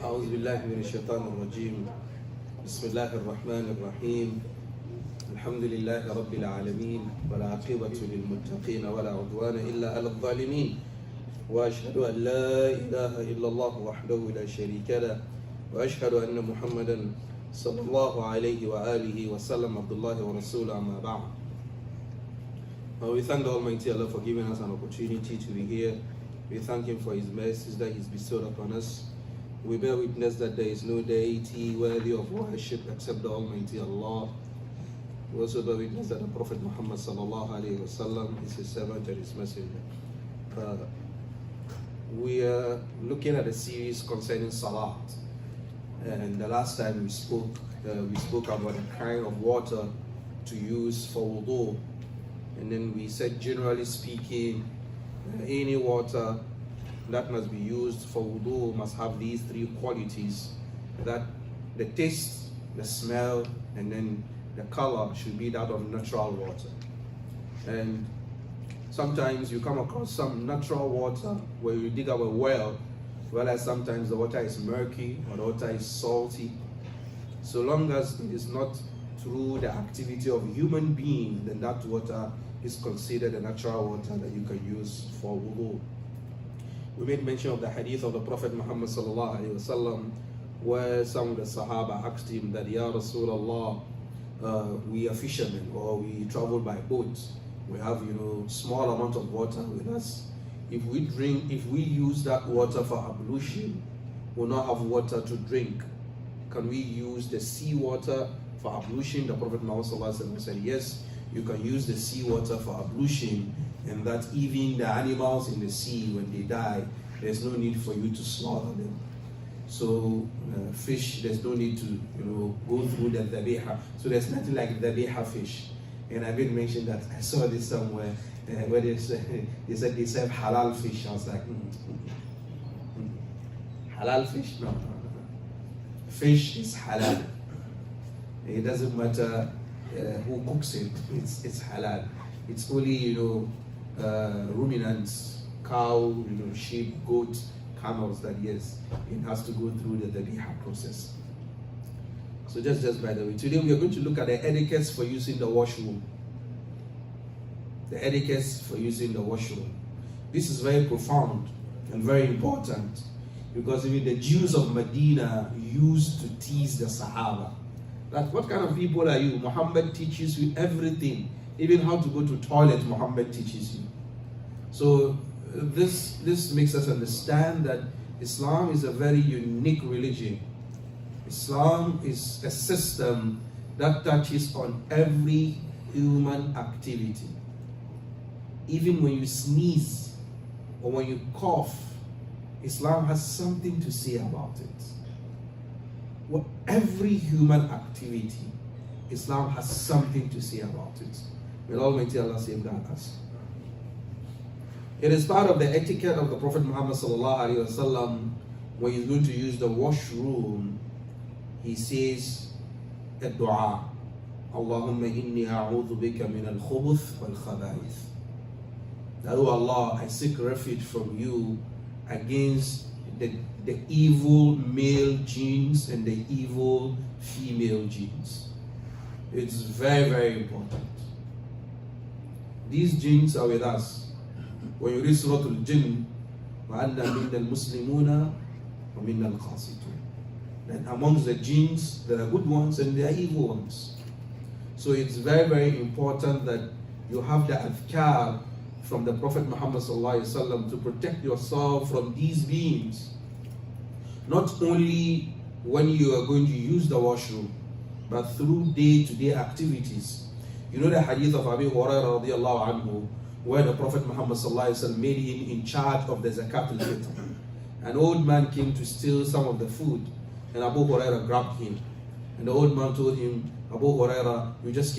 أعوذ بالله من الشيطان الرجيم. بسم الله الرحمن الرحيم. الحمد لله رب العالمين والعاقبة للمتقين ولا عدوان إلا على الظالمين، وأشهد أن لا إله إلا الله وحده لا شريك له، وأشهد أن محمدا صلى الله عليه وآله وسلم عبد الله ورسوله، أما بعد. We thank the Almighty Allah for giving us an opportunity to be here. We thank Him for His mercies that He's bestowed upon us. We bear witness that there is no deity worthy of worship except the Almighty Allah. We also bear witness that the Prophet Muhammad sallallahu alaihi wasallam is His servant and His messenger. We are looking at a series concerning Salaat. And the last time we spoke about the kind of water to use for wudu. And then we said, generally speaking, any water that must be used for wudu must have these three qualities: that the taste, the smell, and then the color should be that of natural water. And sometimes you come across some natural water where you dig up a well, whereas sometimes the water is murky or the water is salty. So long as it is not through the activity of human being, then that water is considered a natural water that you can use for wudu. We made mention of the hadith of the Prophet Muhammad sallallahu alaihi wasallam, where some of the Sahaba asked him that, Ya Rasulullah, we are fishermen or we travel by boat. We have, small amount of water with us. If we use that water for ablution, we'll not have water to drink. Can we use the sea water for ablution? The Prophet Muhammad sallallahu alaihi wasallam said, yes, you can use the sea water for ablution, and that even the animals in the sea, when they die, there's no need for you to slaughter them. So fish, there's no need to go through the dhabiha. So there's nothing like dhabiha fish. And I did mention that I saw this somewhere where they said they serve halal fish. I was like, halal fish? No. Fish is halal. It doesn't matter who cooks it. It's halal. It's only ruminants, cow, sheep, goat, camels, that yes, it has to go through the dhabiha process. So just by the way, today we are going to look at the etiquettes for using the washroom. The etiquettes for using the washroom. This is very profound and very important, because even the Jews of Medina used to tease the Sahaba. That what kind of people are you? Muhammad teaches you everything. Even how to go to toilet, Muhammad teaches you. So this makes us understand that Islam is a very unique religion. Islam is a system that touches on every human activity. Even when you sneeze or when you cough, Islam has something to say about it. Well, every human activity, Islam has something to say about it. May Almighty Allah safeguard us. It is part of the etiquette of the Prophet Muhammad sallallahu alaihi wasallam. When he's going to use the washroom, he says a dua: Allahumma inni a'udhu bika min al-khubuth wal-khaba'ith. That, oh Allah, I seek refuge from you against the evil male genes and the evil female genes. It's very, very important. These genes are with us. When you read Surah Al-Jinn, وَأَنَّ مِنَّ الْمُسْلِمُونَ وَمِنَّ الْقَاسِطُونَ, that amongst the genes, there are good ones and there are evil ones. So it's very, very important that you have the adhkar from the Prophet Muhammad ﷺ to protect yourself from these beings. Not only when you are going to use the washroom, but through day-to-day activities. You know the hadith of Abu Hurairah radiallahu anhu, where the Prophet Muhammad ﷺ made him in charge of the zakat al-fitr. An old man came to steal some of the food, and Abu Hurairah grabbed him And the old man told him, Abu Huraira, you just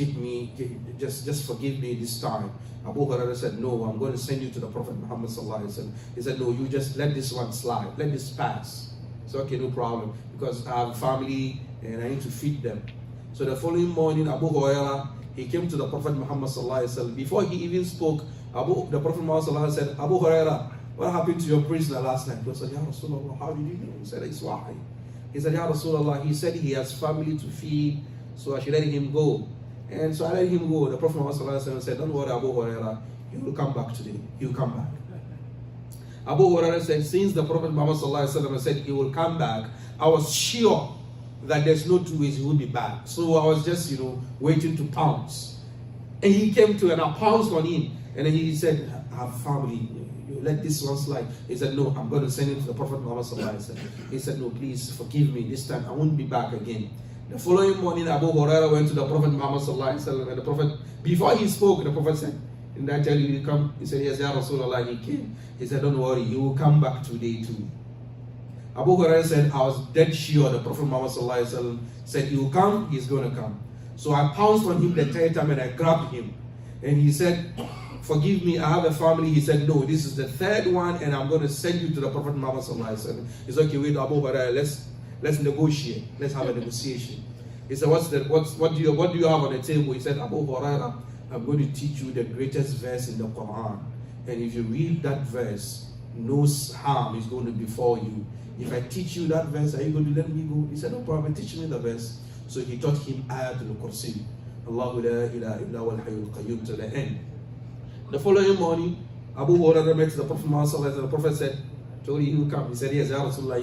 just forgive me this time. Abu Huraira said, no, I'm going to send you to the Prophet Muhammad sallallahu alaihi wasallam. He said, no, you just let this one slide, let this pass. It's okay, no problem, because I have family and I need to feed them. So the following morning, Abu Huraira, he came to the Prophet Muhammad sallallahu alaihi wasallam. Before he even spoke, the Prophet Muhammad sallallahu alaihi wasallam said, Abu Huraira, what happened to your prisoner last night? He said, Ya Rasulullah, how did you know? He said, it's wahi. He said, Ya Rasulullah, he said he has family to feed, so I should let him go. And so I let him go. The Prophet Muhammad said, don't worry, Abu Huraira, he will come back today. He will come back. Abu Huraira said, since the Prophet Muhammad said he will come back, I was sure that there's no two ways he will be back. So I was just, waiting to pounce. And he came to and I pounced on him. And then he said, I have family. You let this one slide. He said, no, I'm going to send it to the Prophet Muhammad. He said, no, please forgive me. This time I won't be back again. The following morning, Abu Huraira went to the Prophet Muhammad and the Prophet, before he spoke, the Prophet said, "Didn't I tell you you come?" He said, "Yes, Ya Rasulullah." He came. He said, "Don't worry, you will come back today too." Abu Huraira said, "I was dead sure the Prophet Muhammad said he will come. He's going to come." So I pounced on him the third time and I grabbed him, and he said, "Forgive me, I have a family." He said, "No, this is the third one, and I'm going to send you to the Prophet Muhammad." He said, "Okay, wait, Abu Huraira, let's negotiate. Let's have a negotiation." He said, what do you have on the table? He said, "Abu Huraira, I'm going to teach you the greatest verse in the Quran. And if you read that verse, no harm is going to befall you. If I teach you that verse, are you going to let me go?" He said, "No problem, teach me the verse." So he taught him Ayatul Kursi. Allahu la ilaha illa wal hayyul qayyum to the end. The following morning, Abu Huraira met the Prophet Muhammad. The Prophet said, "Told you he will come." He said, "Yes, Ya Rasulullah."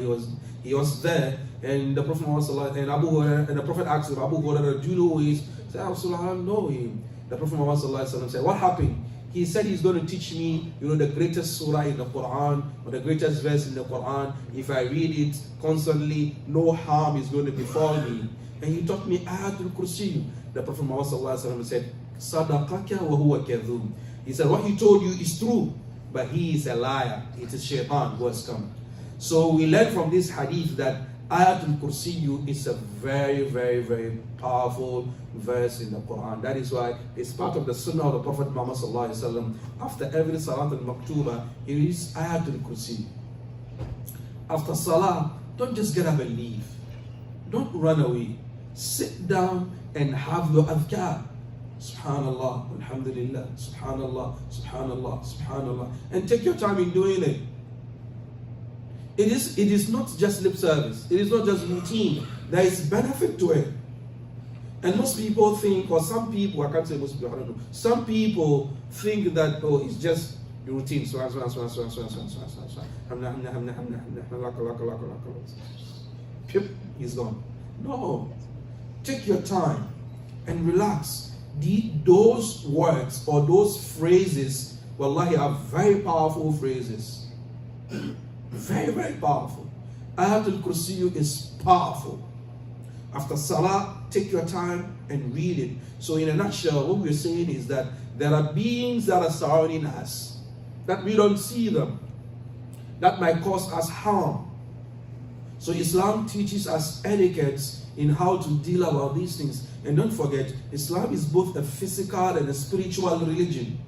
He was there, and the Prophet Muhammad and Abu Huraira, and the Prophet asked him, "Abu Huraira, do you know who he is?" He said, "Ya Rasulullah, I don't know him." The Prophet Muhammad said, "What happened?" He said he's going to teach me, the greatest surah in the Quran, or the greatest verse in the Quran. If I read it constantly, no harm is going to befall me. And he taught me Ayatul Kursi. The Prophet Muhammad said, "Sadaqaka wa huwa kadhub." He said, "What he told you is true, but he is a liar. It is Shaitan who has come." So we learn from this hadith that Ayatul Kursi is a very, very, very powerful verse in the Quran. That is why it's part of the Sunnah of the Prophet Muhammad sallallahu alaihi wasallam. After every Salaat al-Maktuba, he reads Ayatul Kursi. After Salah, don't just get up and leave. Don't run away. Sit down and have your adhkar. Subhanallah, alhamdulillah, subhanallah, subhanallah, subhanallah. And take your time in doing it. It is not just lip service. It is not just routine. There is benefit to it. And most people think, or some people, I can't say most people, I don't know. Some people think that, it's just routine. He's gone. No. Take your time and relax. Those words or those phrases, wallahi, are very powerful phrases. Very, very powerful. Ayatul Kursi is powerful. After Salah, take your time and read it. So in a nutshell, what we're saying is that there are beings that are surrounding us, that we don't see them, that might cause us harm. So Islam teaches us etiquettes in how to deal about these things. And don't forget, Islam is both a physical and a spiritual religion.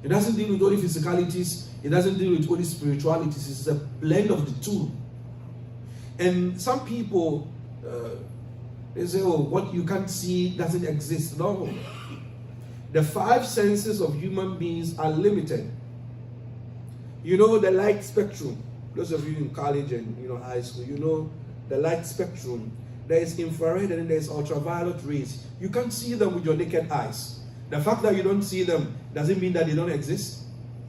It doesn't deal with only physicalities, it doesn't deal with only spiritualities, it's a blend of the two. And some people, they say, "Oh, what you can't see doesn't exist." No. The 5 senses of human beings are limited. The light spectrum. Those of you in college and high school, the light spectrum. There is infrared and then there is ultraviolet rays. You can't see them with your naked eyes. The fact that you don't see them doesn't mean that they don't exist.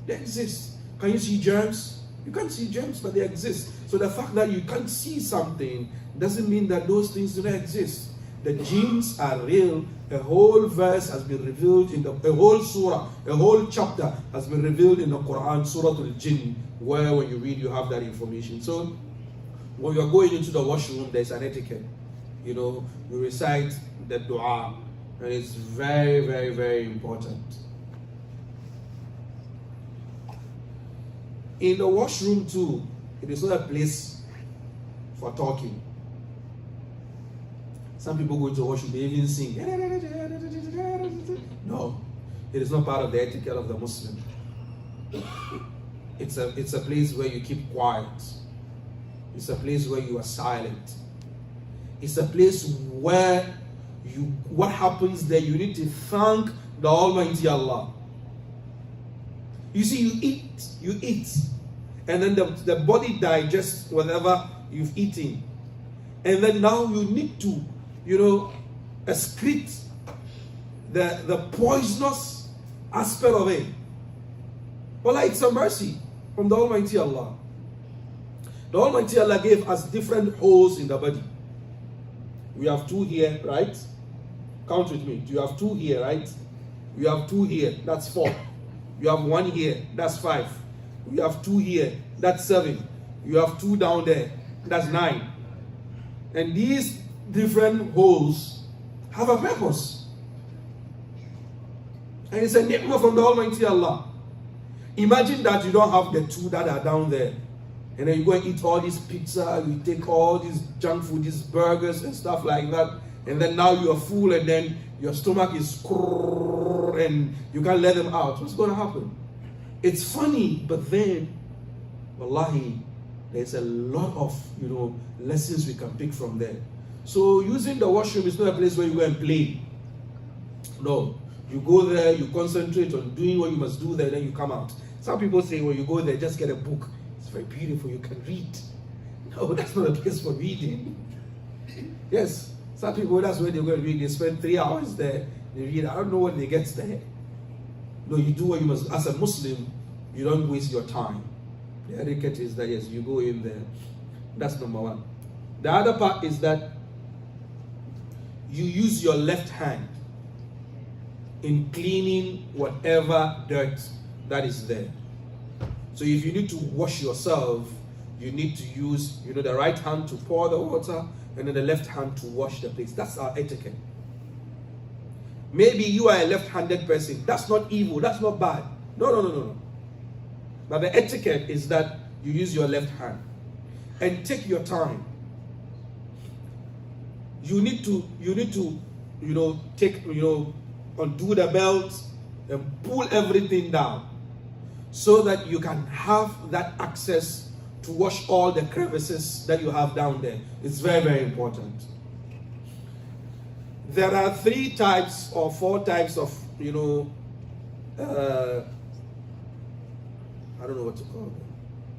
They exist. Can you see germs? You can't see germs, but they exist. So the fact that you can't see something doesn't mean that those things do not exist. The jinns are real. A whole verse has been revealed in a whole surah, a whole chapter has been revealed in the Quran, Surah Al-Jinn, where when you read, you have that information. So when you're going into the washroom, there's an etiquette. You recite the dua, and it's very, very, very important. In the washroom too, it is not a place for talking. Some people go to washroom, they even sing. No, it is not part of the etiquette of the Muslim. It's a place where you keep quiet. It's a place where you are silent. It's a place where what happens there, you need to thank the Almighty Allah. You see, you eat, and then the body digests whatever you've eaten. And then now you need to, excrete the poisonous aspect of it. Well, it's a mercy from the Almighty Allah. The Almighty Allah gave us different holes in the body. We have 2 here, right? Count with me. You have 2 here, right? You have 2 here, that's 4. You have 1 here, that's 5. You have 2 here, that's 7. You have 2 down there, that's 9. And these different holes have a purpose. And it's a ni'mah from the Almighty Allah. Imagine that you don't have the 2 that are down there. And then you go and eat all this pizza, you take all this junk food, these burgers and stuff like that. And then now you're full and then your stomach is and you can't let them out. What's going to happen? It's funny, but then, wallahi, there's a lot of, lessons we can pick from there. So using the washroom is not a place where you go and play. No. You go there, you concentrate on doing what you must do there, then you come out. Some people say when you go there, just get a book. It's very beautiful, you can read. No, that's not a place for reading. Yes, some people, that's where they go and read. They spend 3 hours there, they read. I don't know what they get there. No, you do what you must. As a Muslim, you don't waste your time. The etiquette is that, yes, you go in there. That's number 1. The other part is that you use your left hand in cleaning whatever dirt that is there. So if you need to wash yourself, you need to use, the right hand to pour the water and then the left hand to wash the place. That's our etiquette. Maybe you are a left-handed person. That's not evil. That's not bad. No. But the etiquette is that you use your left hand and take your time. You need to, take, undo the belt and pull everything down so that you can have that access to wash all the crevices that you have down there. It's very, very important. There are 3 types or 4 types of, I don't know what to call them,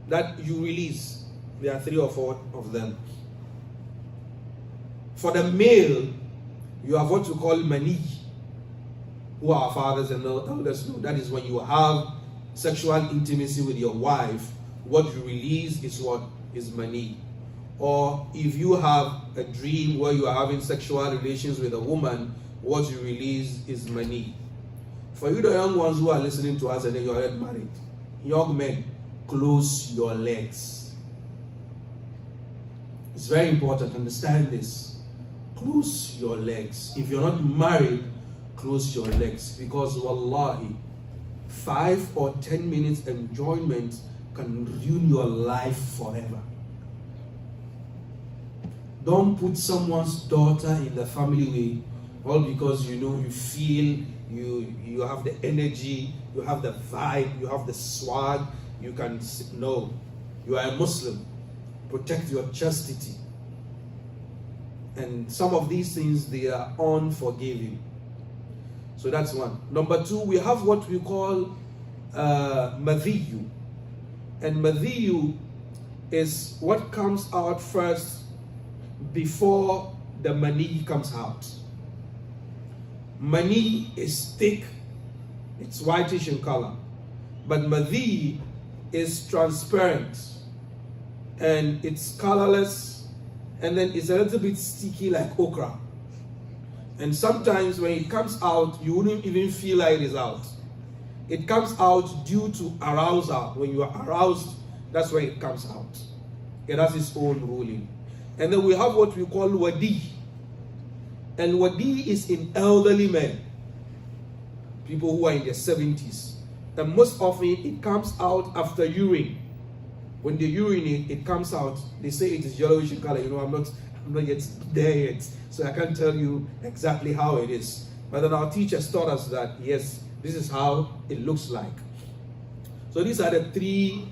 that you release. There are 3 or 4 of them. For the male, you have what you call mani, who are our fathers and elders know. That is when you have sexual intimacy with your wife, what you release is what is mani. Or if you have a dream where you are having sexual relations with a woman, what you release is mani. For you, the young ones who are listening to us and then you're already married, young men, close your legs. It's very important, understand this. Close your legs. If you're not married, close your legs. Because wallahi, 5 or 10 minutes enjoyment can ruin your life forever. Don't put someone's daughter in the family way, all because you feel you have the energy, you have the vibe, you have the swag, you can. No, you are a Muslim. Protect your chastity. And some of these things, they are unforgiving. So that's 1. Number 2, we have what we call madhiyu. And madhiyu is what comes out first before the mani comes out. Mani is thick, it's whitish in color, but madhi is transparent and it's colorless, and then it's a little bit sticky like okra. And sometimes when it comes out, you wouldn't even feel like it is out. It comes out due to arousal. When you are aroused, that's when it comes out. It has its own ruling. And then we have what we call wadi. And wadi is in elderly men, people who are in their 70s. And most often it comes out after urine. When they urinate, it comes out. They say it is yellowish in color. I'm not yet there yet, so I can't tell you exactly how it is. But then our teachers taught us that, yes, this is how it looks like. So these are the three,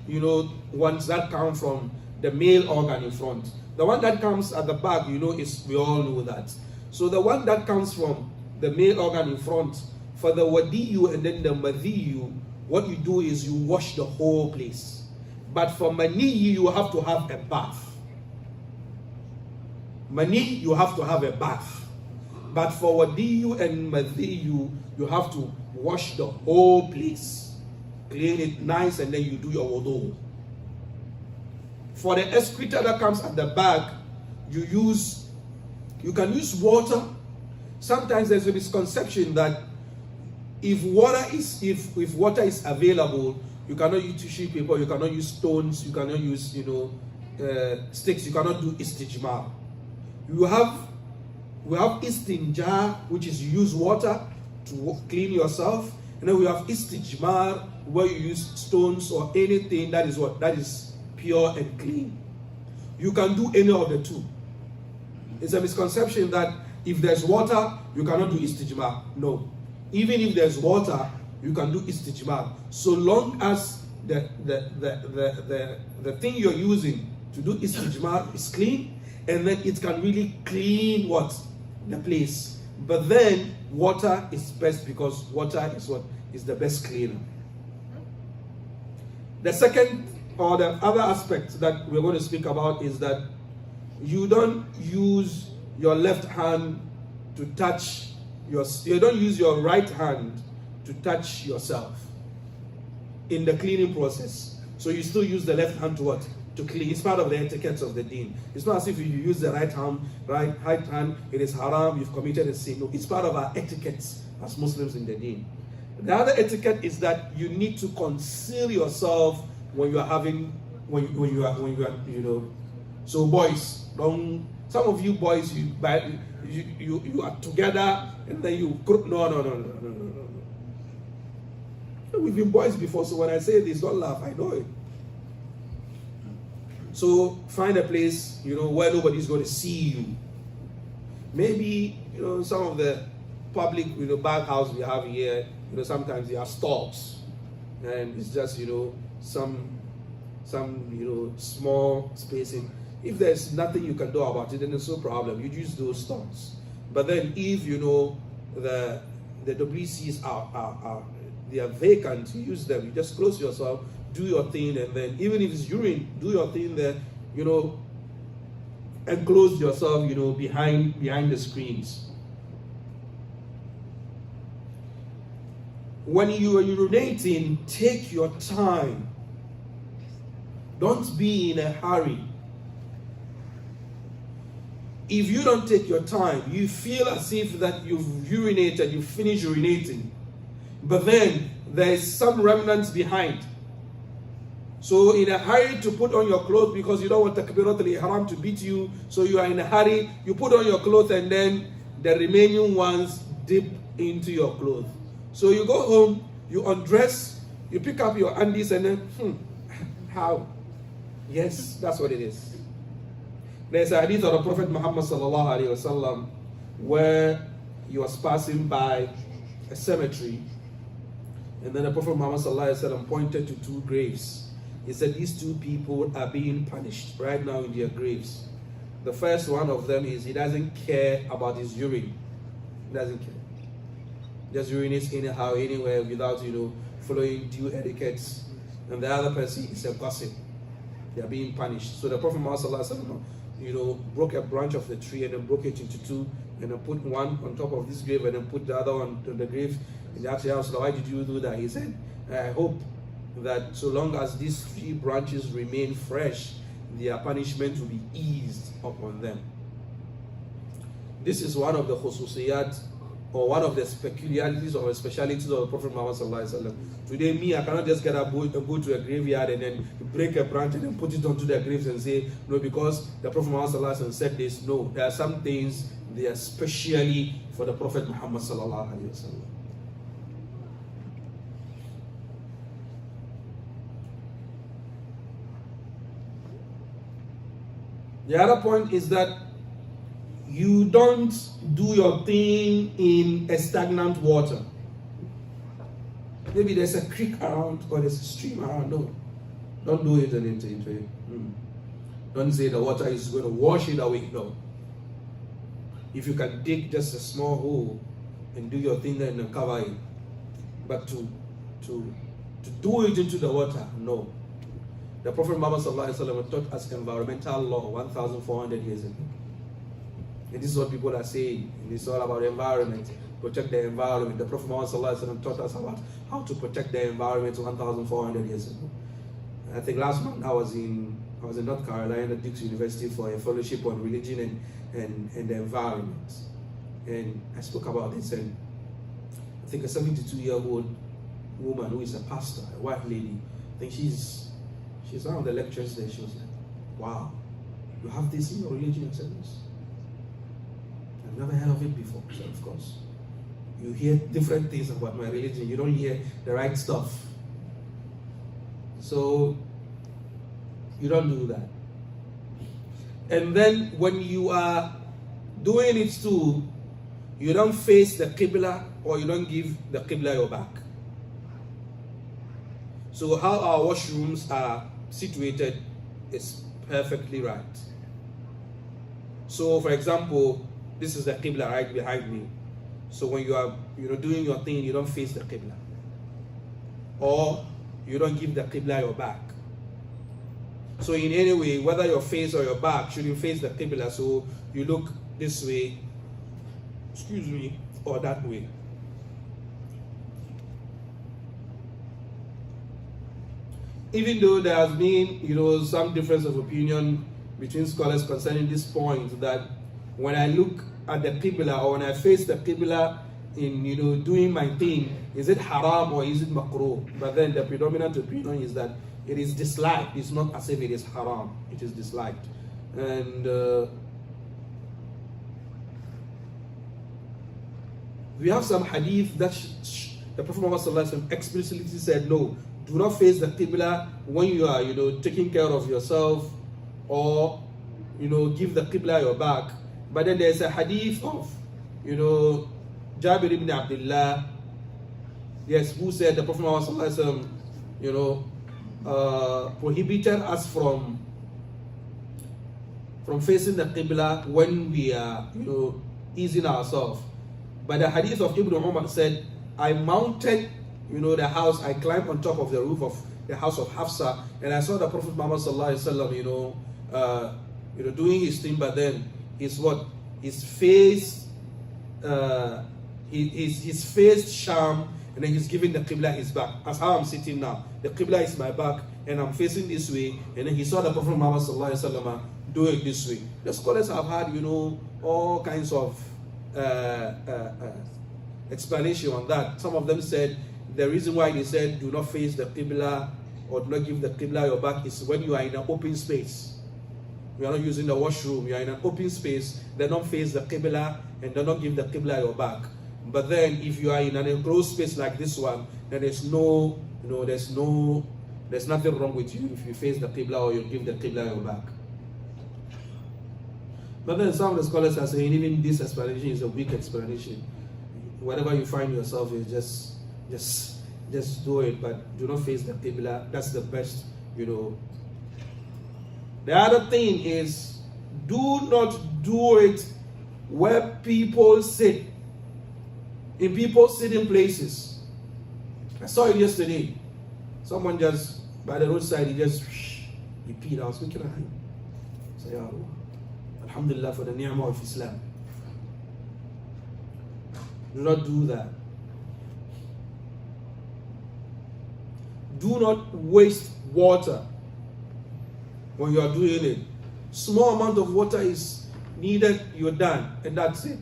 ones that come from the male organ in front. The one that comes at the back, is, we all know that. So the one that comes from the male organ in front, for the wadiyu and then the madhiyu, what you do is you wash the whole place. But for mani, you have to have a bath. Mani, you have to have a bath. But for wadiyu and madhiyu, you have to wash the whole place. Clean it nice and then you do your wudu. For the excreta that comes at the back, you can use water. Sometimes there's a misconception that if water is available, you cannot use tissue paper, you cannot use stones, you cannot use sticks, you cannot do istijmar. We have istinja, which is you use water to clean yourself, and then we have istijmar, where you use stones or anything that is pure and clean. You can do any of the two. It's a misconception that if there's water, you cannot do istijmar. No. Even if there's water, you can do istijmar. So long as the thing you're using to do istijmar is clean, and then it can really clean the place. But then water is best, because water is the best cleaner. The second or the other aspect that we're going to speak about is that you don't use your left hand to touch you don't use your right hand to touch yourself in the cleaning process. So you still use the left hand to clean. It's part of the etiquettes of the deen. It's not as if you use the right hand, it is haram, you've committed a sin. No, it's part of our etiquettes as Muslims in the deen. The other etiquette is that you need to conceal yourself when you are So boys, some of you boys, you are together and then you no. We've been boys before, so when I say this, don't laugh. I know it. So find a place, where nobody's going to see you. Maybe, some of the public, bathhouse we have here, sometimes they have stalls, and it's just, some small spacing. If there's nothing you can do about it, then there's no problem. You use those stalls. But then if the WCs they are vacant, you use them. You just close yourself, do your thing, and then even if it's urine, do your thing there, enclose yourself, behind the screens. When you are urinating, take your time. Don't be in a hurry. If you don't take your time, you feel as if that you've urinated, you finish urinating, but then there's some remnants behind. So in a hurry to put on your clothes because you don't want Takbiratul Ihram to beat you, so you are in a hurry, you put on your clothes and then the remaining ones dip into your clothes. So you go home, you undress, you pick up your undies and then, how? Yes, that's what it is. There's a hadith of the Prophet Muhammad sallallahu alaihi wasallam where he was passing by a cemetery, and then the Prophet Muhammad sallallahu alaihi wasallam pointed to two graves. He said these two people are being punished right now in their graves. The first one of them is he doesn't care about his urine. He doesn't care. Just urinates anyhow, anywhere, without following due etiquettes. And the other person is a gossip. They are being punished. So the Prophet Muhammad sallallahu alaihi wasallam broke a branch of the tree and then broke it into two, and then put one on top of this grave and then put the other one on the grave. And they asked him, why did you do that? He said, I hope that so long as these three branches remain fresh, their punishment will be eased upon them. This is one of the khususiyat, or one of the peculiarities or specialities of the Prophet Muhammad sallallahu alaihi wasallam. Today, me, I cannot just get up and go to a graveyard and then break a branch and then put it onto the graves and say, no, because the Prophet Muhammad sallallahu alaihi wasallam said this. No, there are some things, they are specially for the Prophet Muhammad sallallahu alaihi wasallam. The other point is that you don't do your thing in a stagnant water. Maybe there's a creek around or there's a stream around. No. Don't do it into it. Don't say the water is going to wash it away. No. If you can dig just a small hole and do your thing there and cover it. But to do it into the water, no. The Prophet Muhammad taught us environmental law 1,400 years ago. And this is what people are saying. And it's all about environment. Protect the environment. The Prophet Muhammad taught us about how to protect the environment 1,400 years ago. I think last month I was in North Carolina, Duke University, for a fellowship on religion and the environment. And I spoke about this, and I think a 72-year-old woman who is a pastor, a white lady, I think she's one of the lecturers there. She was like, wow, you have this in your religion? I said, yes. I've never heard of it before. So of course, you hear different things about my religion. You don't hear the right stuff. So you don't do that. And then when you are doing it too, you don't face the Qibla or you don't give the Qibla your back. So how our washrooms are situated is perfectly right. So for example, this is the Qibla right behind me. So when you are doing your thing, you don't face the Qibla. Or you don't give the Qibla your back. So in any way, whether your face or your back, should you face the Qibla, so you look this way, excuse me, or that way. Even though there has been, some difference of opinion between scholars concerning this point, that when I look at the Qibla or when I face the Qibla in, doing my thing, is it haram or is it makruh? But then the predominant opinion is that it is disliked. It's not as if it is haram. It is disliked. And we have some hadith that the Prophet Muhammad explicitly said, no, do not face the Qibla when you are, taking care of yourself, or, give the Qibla your back. But then there's a hadith of, Jabir ibn Abdullah, yes, who said the Prophet Muhammad prohibited us from facing the Qibla when we are, easing ourselves. But the hadith of Ibn Umar said, I mounted, the house, I climbed on top of the roof of the house of Hafsa, and I saw the Prophet Muhammad doing his thing, but then his face, his face sham, and then he's giving the Qibla his back. As how I'm sitting now, the Qibla is my back, and I'm facing this way, and then he saw the Prophet Muhammad do it this way. The scholars have had, all kinds of explanation on that. Some of them said the reason why they said do not face the Qibla or do not give the Qibla your back is when you are in an open space. You are not using the washroom, you are in an open space, then don't face the Qibla and do not give the Qibla your back. But then if you are in an enclosed space like this one, then there's nothing wrong with you if you face the Qibla or you give the Qibla your back. But then some of the scholars are saying even this explanation is a weak explanation. Wherever you find yourself, you just do it, but do not face the Qibla. That's the best, The other thing is, do not do it where people sit, in people sitting places. I saw it yesterday. Someone just, by the roadside, he peed. I was looking at him. So, yeah, Alhamdulillah for the ni'mah of Islam. Do not do that. Do not waste water when you are doing it. Small amount of water is needed, you're done, and that's it.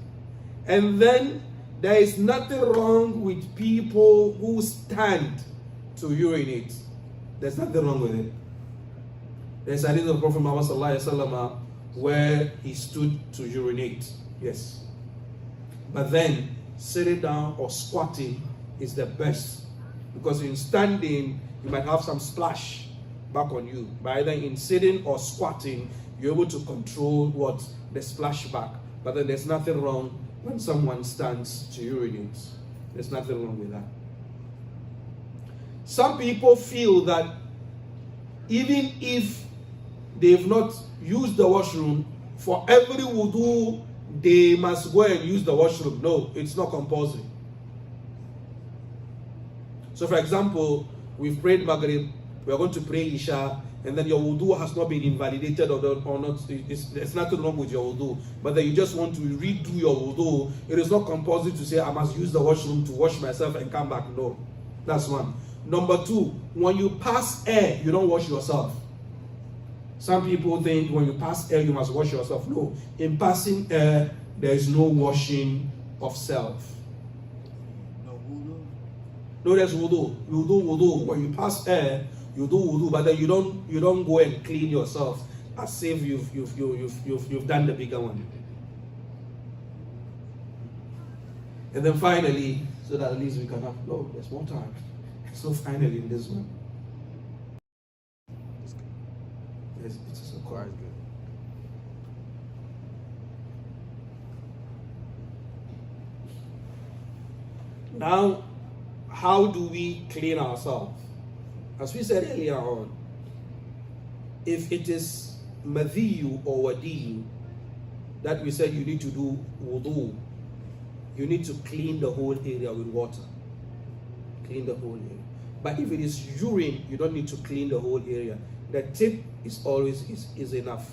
And then there is nothing wrong with people who stand to urinate. There's nothing wrong with it. There's a hadith of Prophet Muhammad where he stood to urinate. Yes. But then sitting down or squatting is the best, because in standing you might have some splash back on you. But either in sitting or squatting, you're able to control the splash back. But then there's nothing wrong when someone stands to urinate. There's nothing wrong with that. Some people feel that even if they've not used the washroom, for every wudu, they must go and use the washroom. No, it's not compulsory. So for example, we've prayed Maghrib, we are going to pray Isha, and then your wudu has not been invalidated or not, there's nothing wrong with your wudu, but then you just want to redo your wudu, it is not compulsory to say, I must use the washroom to wash myself and come back. No, that's one. Number two, when you pass air, you don't wash yourself. Some people think when you pass air, you must wash yourself. No, in passing air, there is no washing of self. No, there's wudu. You do wudu. When you pass air, you do wudu, but then you don't go and clean yourself as if you've done the bigger one. And then finally, so that at least we can have, no, there's more time. So finally in this one. It's so quite good. Now, how do we clean ourselves? As we said earlier on, if it is madhiyu or wadiyu that we said you need to do wudu, you need to clean the whole area with water. Clean the whole area. But if it is urine, you don't need to clean the whole area. The tip is always is enough.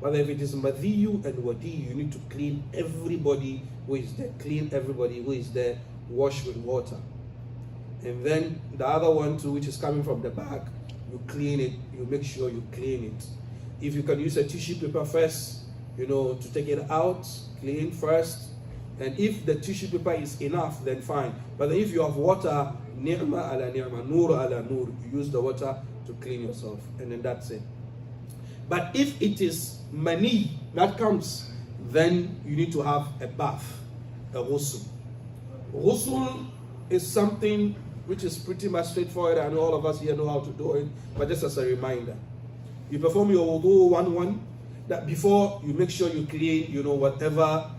But if it is madhiyu and wadiyu, you need to clean everybody who is there. Clean everybody who is there. Wash with water. And then the other one too, which is coming from the back, you clean it. You make sure you clean it. If you can use a tissue paper first, to take it out, clean first. And if the tissue paper is enough, then fine. But if you have water, ni'ma ala ni'ma, nur ala nur, you use the water to clean yourself. And then that's it. But if it is mani that comes, then you need to have a bath, a ghusl. Ghusl is something which is pretty much straightforward, and all of us here know how to do it. But just as a reminder, you perform your wudu 1-1, that before you make sure you clean, whatever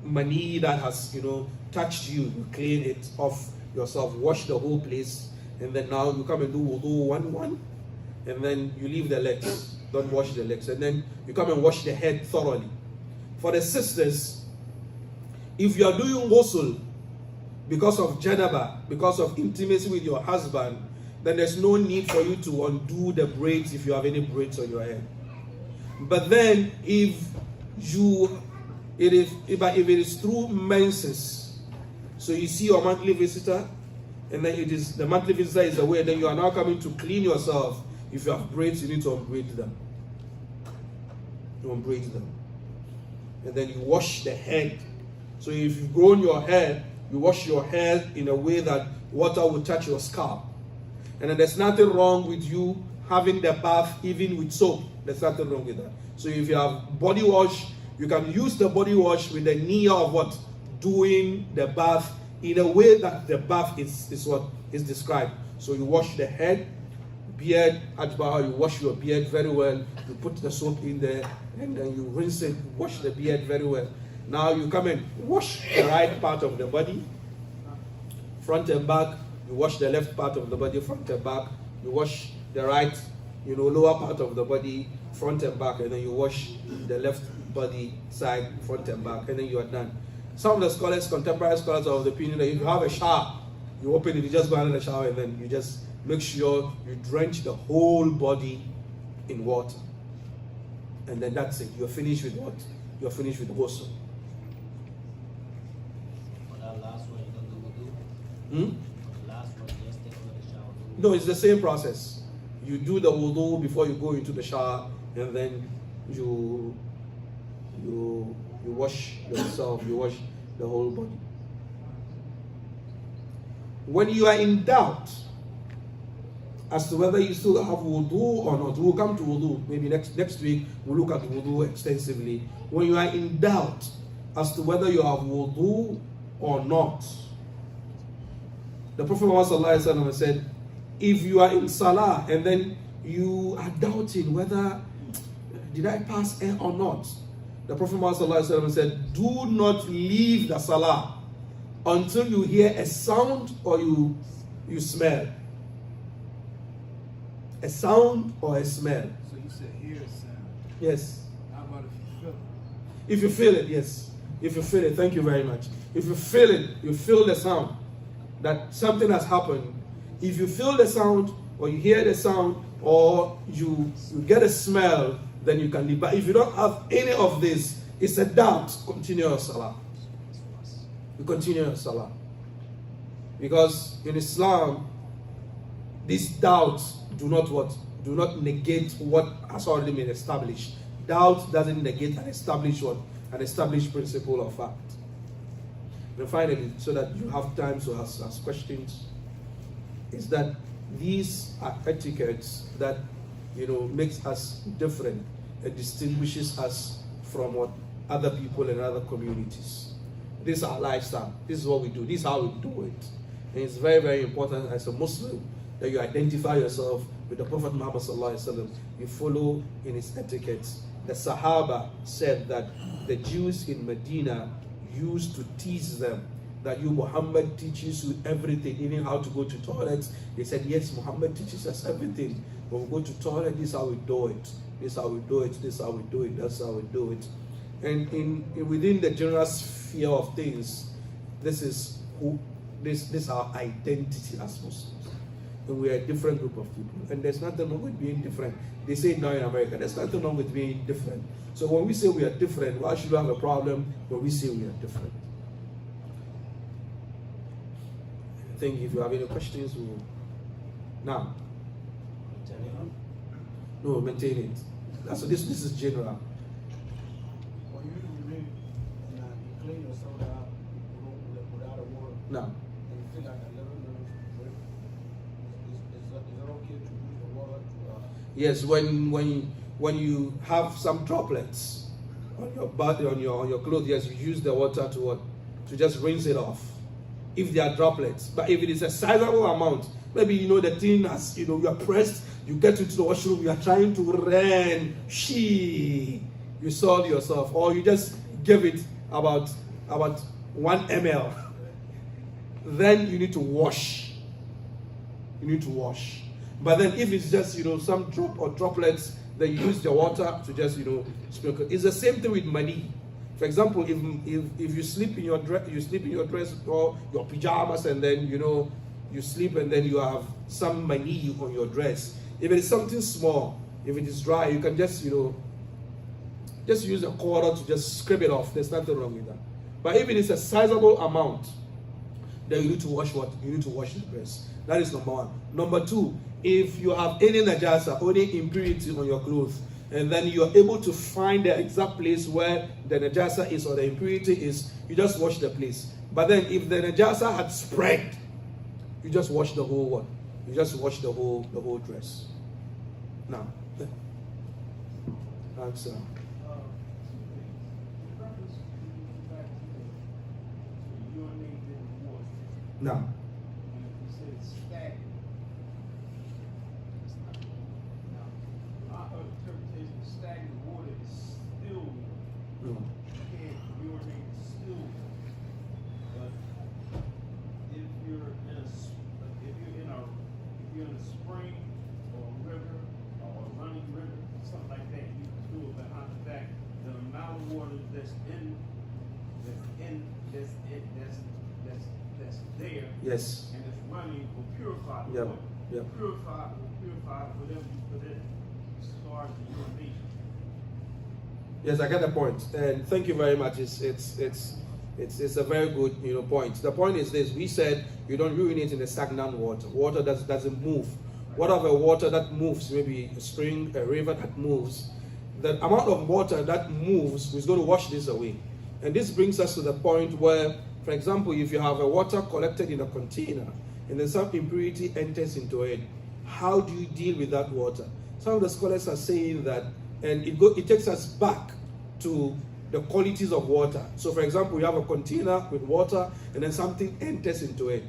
mani that has, touched you, you clean it off yourself, wash the whole place, and then now you come and do wudu 1-1, and then you leave the legs, don't wash the legs, and then you come and wash the head thoroughly. For the sisters, if you are doing ghusl because of janaba, because of intimacy with your husband, then there's no need for you to undo the braids if you have any braids on your head. But then if it is through menses, so you see your monthly visitor, and then the monthly visitor is away, then you are now coming to clean yourself. If you have braids, you need to unbraid them. You unbraid them. And then you wash the head. So if you've grown your hair, you wash your hair in a way that water will touch your scalp. And then there's nothing wrong with you having the bath even with soap. There's nothing wrong with that. So if you have body wash, you can use the body wash with the niyyah of what? Doing the bath in a way that the bath is what is described. So you wash the head, beard, ajbah, you wash your beard very well, you put the soap in there, and then you rinse it, wash the beard very well. Now you come and wash the right part of the body, front and back. You wash the left part of the body, front and back. You wash the right, lower part of the body, front and back, and then you wash the left body side, front and back, and then you are done. Some of the scholars, contemporary scholars, are of the opinion that if you have a shower, you open it, you just go under the shower, and then you just make sure you drench the whole body in water. And then that's it. You're finished with what? You're finished with ghusl. No, it's the same process. You do the wudu before you go into the shower, and then you wash yourself, you wash the whole body. When you are in doubt as to whether you still have wudu or not, we'll come to wudu. Maybe next week we'll look at wudu extensively. When you are in doubt as to whether you have wudu or not, the Prophet Muhammad said, if you are in salah and then you are doubting whether did I pass air or not, The Prophet Muhammad said, do not leave the salah until you hear a sound or you smell. A sound or a smell. So you said hear a sound. Yes. How about if you feel it? If you feel it, yes. If you feel it, thank you very much. If you feel it, you feel the sound that something has happened. If you feel the sound or you hear the sound or you get a smell, then you can leave. But if you don't have any of this, it's a doubt. Continue your salah. You continue your salah. Because in Islam, these doubts do not negate what has already been established. Doubt doesn't negate an established principle of fact. And finally, so that you have time to ask questions, is that these are etiquettes that makes us different and distinguishes us from what other people in other communities. This is our lifestyle. This is what we do. This is how we do it. And it's very, very important as a Muslim that you identify yourself with the Prophet Muhammad sallallahu alaihi wasallam. You follow in his etiquettes. The Sahaba said that the Jews in Medina used to tease them that Muhammad teaches you everything, even how to go to toilets. They said, yes, Muhammad teaches us everything. When we go to toilet, this is how we do it. This is how we do it. This is how we do it. That's how we do it. And within the general sphere of things, this is our identity as Muslims. And we are a different group of people. And there's nothing wrong with being different. They say it now in America. There's nothing wrong with being different. So when we say we are different, why should we have a problem when we say we are different? I think if you have any questions, we'll... Now. No, maintain it. So this is general. Well, you clean yourself out without a water. No. And you feel like a little drip. Is it okay to use the water to? Yes, when you have some droplets on your body, on your clothes, yes, you use the water to just rinse it off. If they are droplets, but if it is a sizable amount, maybe the thing has you are pressed, you get into the washroom, you are trying to run, you soiled yourself, or you just give it about 1 ml. Then you need to wash. You need to wash. But then if it's just some drop or droplets, then you use the water to just sprinkle. It's the same thing with mani. For example, if you sleep in your dress or your pajamas, and then you sleep and then you have some mani on your dress. If it is something small, if it is dry, you can just use a quarter to just scrape it off. There's nothing wrong with that. But if it is a sizable amount, then you need to wash what? You need to wash the dress. That is number one. Number two, if you have any najasa, any impurity on your clothes, and then you are able to find the exact place where the najasa is or the impurity is, you just wash the place. But then if the najasa had spread, you just wash the whole one. You just wash the whole dress. Now, answer. Now. Yes. And it's running will purify. Yep. Purify whatever you put in as far as the urination. Yes, I get the point, and thank you very much. It's a very good point. The point is this: we said you don't urinate in the stagnant water. Water doesn't move. Whatever water that moves, maybe a spring, a river that moves, the amount of water that moves is going to wash this away. And this brings us to the point where, for example, if you have a water collected in a container and then some impurity enters into it, how do you deal with that water? Some of the scholars are saying that, and it takes us back to the qualities of water. So for example, you have a container with water and then something enters into it.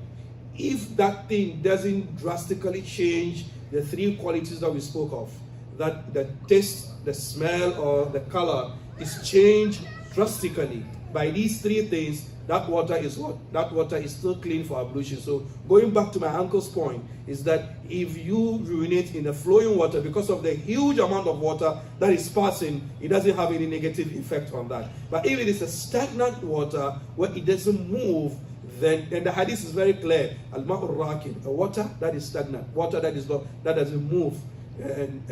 If that thing doesn't drastically change the three qualities that we spoke of, that the taste, the smell, or the color, is changed drastically by these three things, that water is what? That water is still clean for ablution. So going back to my uncle's point is that if you urinate in the flowing water, because of the huge amount of water that is passing, it doesn't have any negative effect on that. But if it is a stagnant water where it doesn't move, then the hadith is very clear. Al-ma'ur rakid, a water that is stagnant, water that is not, that doesn't move, and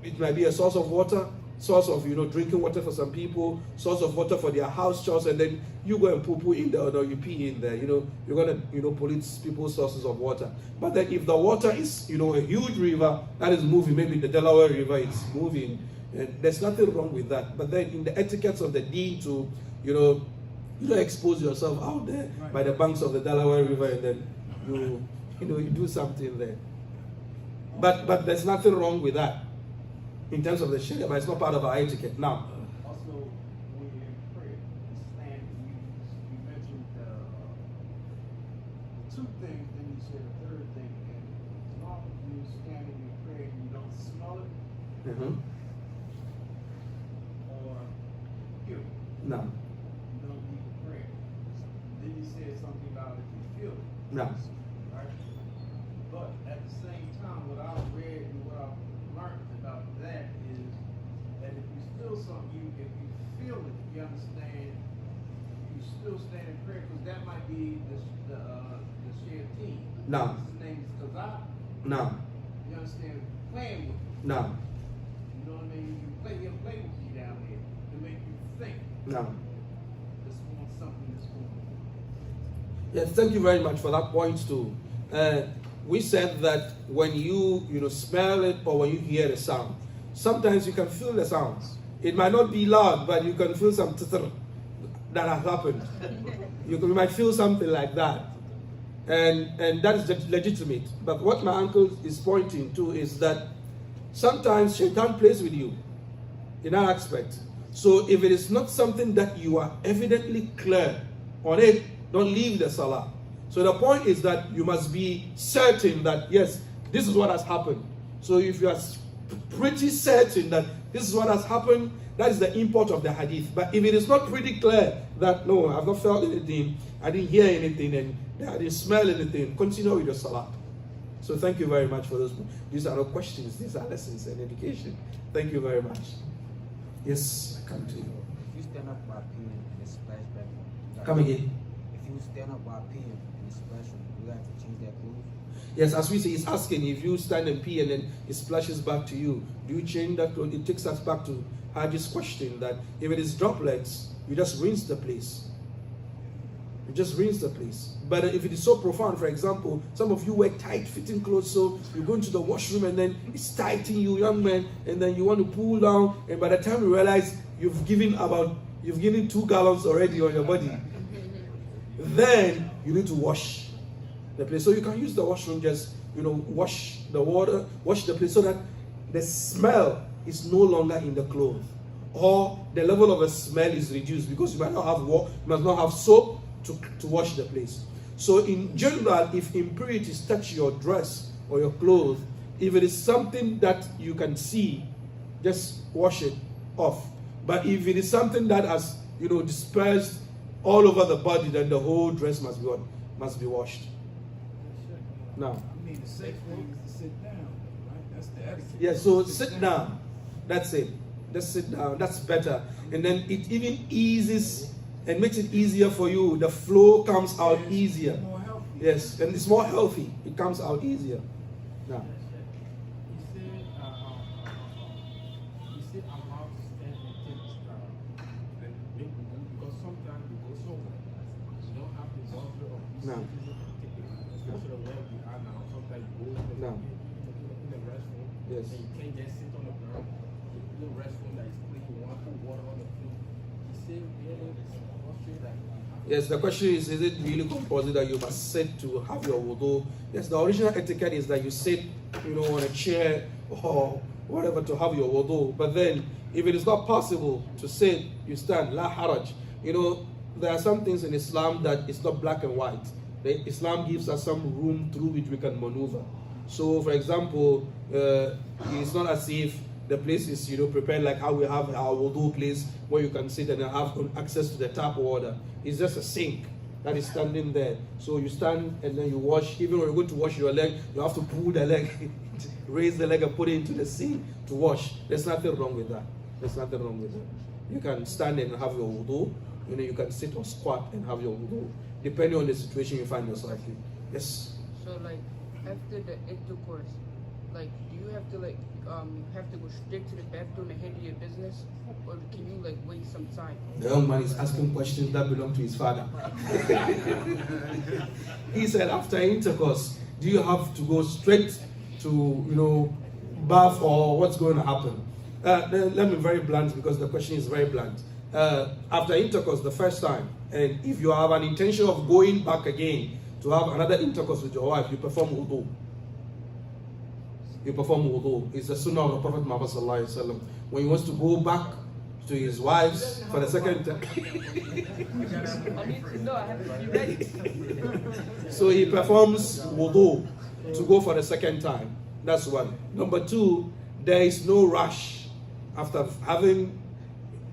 it might be a source of water, source of drinking water for some people, source of water for their house chores, and then you go and poo in there or you pee in there. You're gonna pollute people's sources of water. But then if the water is a huge river that is moving, maybe the Delaware River is moving, and there's nothing wrong with that. But then in the etiquettes of the deen to you don't expose yourself out there by the banks of the Delaware River, and then you do something there. But there's nothing wrong with that in terms of the Sharia, but it's not part of our etiquette. Now, Also, when you're in prayer, stand, you mentioned two things, then you said a third thing. And as long as you stand in your prayer and you don't smell it or feel it, no, you don't need to pray. Then you said something about if you feel it. no. Right? But at the same time, what I've read and what I've learned about that is that if you feel something, if you feel it, you understand, you still stand in prayer, because that might be the shared team. No. His name is Kazaa. No, You understand? Playing with you. no, You know what I mean? You play him, play with you down there to make you think. no. This wants something that's going on. Yes, thank you very much for that point too. We said that when you smell it or when you hear the sound, sometimes you can feel the sounds. It might not be loud, but you can feel some titr that has happened. You might feel something like that, and that is legitimate. But what my uncle is pointing to is that sometimes shaitan plays with you in that aspect. So if it is not something that you are evidently clear on it, don't leave the salah. So the point is that you must be certain that yes, this is what has happened. So if you are pretty certain that this is what has happened, that is the import of the hadith. But if it is not pretty clear that no, I've not felt anything, I didn't hear anything, and I didn't smell anything, continue with your salah. So thank you very much for those. These are not questions, these are lessons and education. Thank you very much. Yes, come to you. If you stand up while peeing and it's splashback, Come again. If you stand up while peeing and it's splashing, you have to change that clothes. Yes, as we say, he's asking if you stand and pee and then it splashes back to you, do you change that clothes? It takes us back to Haji's question that if it is droplets, you just rinse the place. You just rinse the place. But if it is so profound, for example, some of you wear tight-fitting clothes, so you go into the washroom and then it's tight in you, young man, and then you want to pull down, and by the time you realize you've given 2 gallons already on your body, then you need to wash the place. So you can use the washroom, just wash the water, wash the place so that the smell is no longer in the clothes, or the level of the smell is reduced, because you might not have you must not have soap to wash the place. So in general, if impurities touch your dress or your clothes, if it is something that you can see, just wash it off. But if it is something that has dispersed all over the body, then the whole dress must be washed. Now, I mean, the safe thing is to sit down, right? That's the etiquette. yeah, so sit down. That's it. Just sit down. That's better. And then it even eases and makes it easier for you. The flow comes out easier. More healthy. Yes, and it's more healthy. It comes out easier. Now, You said I'm out to stand and take this crowd. And because sometimes you go somewhere, you don't have the luxury of No. especially where we are now. Sometimes you go in No. the restroom, Yes. and you can't just sit on the ground. The restroom that is clean, you want to put water on the floor. You say really, what's your like? yes, the question is it really compulsory that you must sit to have your wudu? Yes, the original etiquette is that you sit, on a chair or whatever to have your wudu. But then, if it is not possible to sit, you stand, la haraj. There are some things in Islam that it's not black and white. Islam gives us some room through which we can maneuver. So, for example, it's not as if the place is, prepared like how we have our wudu place where you can sit and have access to the tap water. It's just a sink that is standing there. So you stand and then you wash. Even when you're going to wash your leg, you have to pull the leg, raise the leg and put it into the sink to wash. There's nothing wrong with that. There's nothing wrong with that. You can stand and have your wudu. You can sit or squat and have your wudu, depending on the situation you find yourself in. Yes. So like after the intercourse, like do you have to have to go straight to the bathroom and handle your business, or can you like wait some time? The young man is asking questions that belong to his father. He said, after intercourse, do you have to go straight to bath, or what's going to happen? Let me be very blunt because the question is very blunt. After intercourse the first time, and if you have an intention of going back again to have another intercourse with your wife, you perform wudu. You perform wudu. It's the sunnah of the Prophet Muhammad sallallahu alaihi wasallam. When he wants to go back to his wives for the second time. I need to know. I have to be ready. So he performs wudu to go for the second time. That's one. Number two, there is no rush after having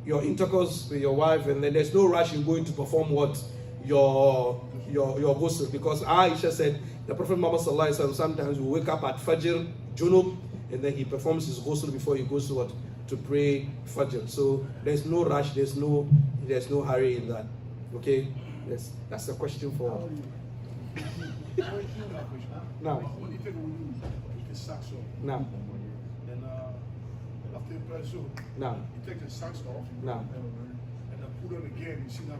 your intercourse with your wife, and then there's no rush in going to perform what your ghusl, because Aisha said the Prophet Muhammad sallallahu alaihi wasallam sometimes will wake up at Fajr junub, and then he performs his ghusl before he goes to pray Fajr. So there's no rush, there's no hurry in that. Okay, that's the question for now. When you take a wudu, you take socks off. Now, And after you press so, now, you take the socks off. now. And then put on again. You see that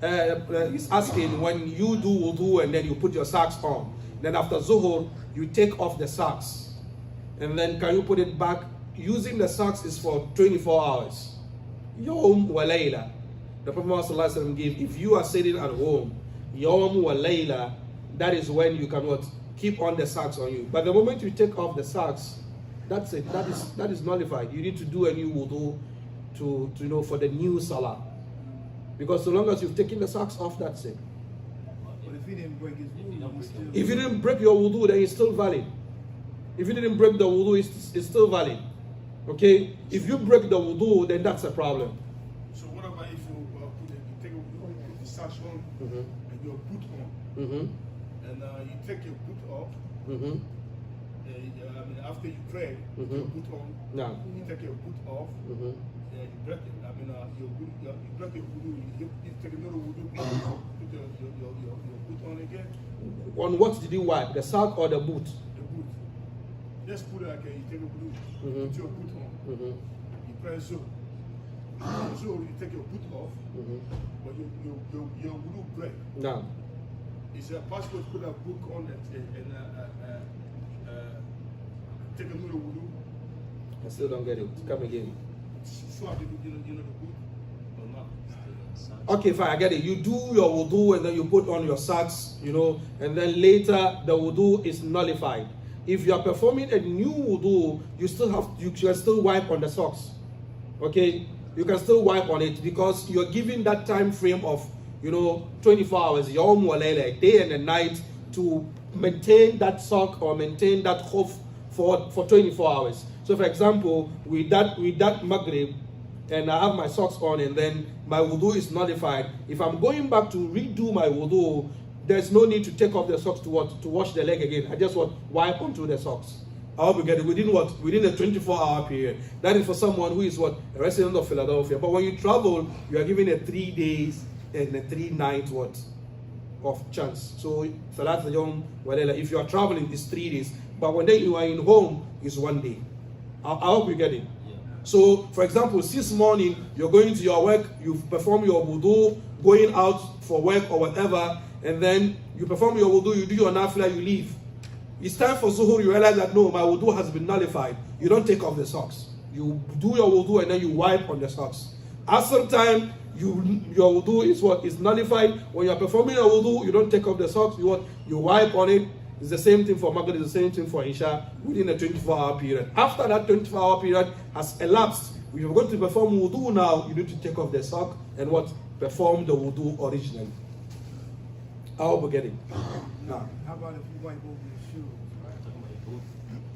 wudu. He's asking, when you do wudu and then you put your socks on, then after zuhur you take off the socks, and then can you put it back? Using the socks is for 24 hours. Yawm wa layla. The Prophet Muhammad gave, if you are sitting at home, yawm wa layla, that is when you can keep on the socks on you. But the moment you take off the socks, that's it. That is nullified. You need to do a new wudu to for the new salah. Because so long as you've taken the socks off, that's it. But if he didn't break his wudu, he's still. If you didn't break your wudu, then it's still valid. If you didn't break the wudu, it's still valid. Okay? If you break the wudu, then that's a problem. So what about if you take a wudu, put the socks on, Mm-hmm. and your boot on, Mm-hmm. and you take your boot off. Mm-hmm. After you pray, put your boot on. Now. You take your boot off. Mm-hmm. You break it. You break your wudu. You take another wudu. Put your boot on again. On what did you wipe? The sock or the boot? The boot. Just put it like you take a wudu. Mhm. Put your boot on. Mm-hmm. You press so. So you take your boot off, Mm-hmm. but your wudu break. Now. Is it possible to put a book on it and take another wudu? I still don't get it. Come again. So I did the book or not? Okay, fine, I get it. You do your wudu and then you put on your socks, and then later the wudu is nullified. If you are performing a new wudu, you can still wipe on the socks. Okay? You can still wipe on it because you're giving that time frame of 24 hours, yawm wa layla, day and a night, to maintain that sock or maintain that khuf for 24 hours. So for example, with that Maghrib, and I have my socks on and then my wudu is nullified, if I'm going back to redo my wudu, there's no need to take off the socks to wash the leg again. I just wipe onto the socks. I hope you get it. Within a 24-hour period. That is for someone who is a resident of Philadelphia. But when you travel, you are given a 3 days and a 3 nights of chance. So Salaat al-Yawm wa Layla, if you are traveling, it's 3 days. But when you are in home, it's 1 day. I hope you get it. Yeah. So, for example, this morning, you're going to your work, you perform your wudu, going out for work or whatever, and then you perform your wudu, you do your nafila, you leave. It's time for zuhur, you realize that no, my wudu has been nullified. You don't take off the socks. You do your wudu and then you wipe on the socks. Asr time, your wudu is nullified. When you are performing your wudu, you don't take off the socks, you wipe on it. It's the same thing for Maghrib, it's the same thing for Isha within a 24-hour period. After that 24-hour period has elapsed, if you're going to perform wudu now, you need to take off the sock and perform the wudu originally. I hope we get it. Now. How about if you wipe over your shoes, right?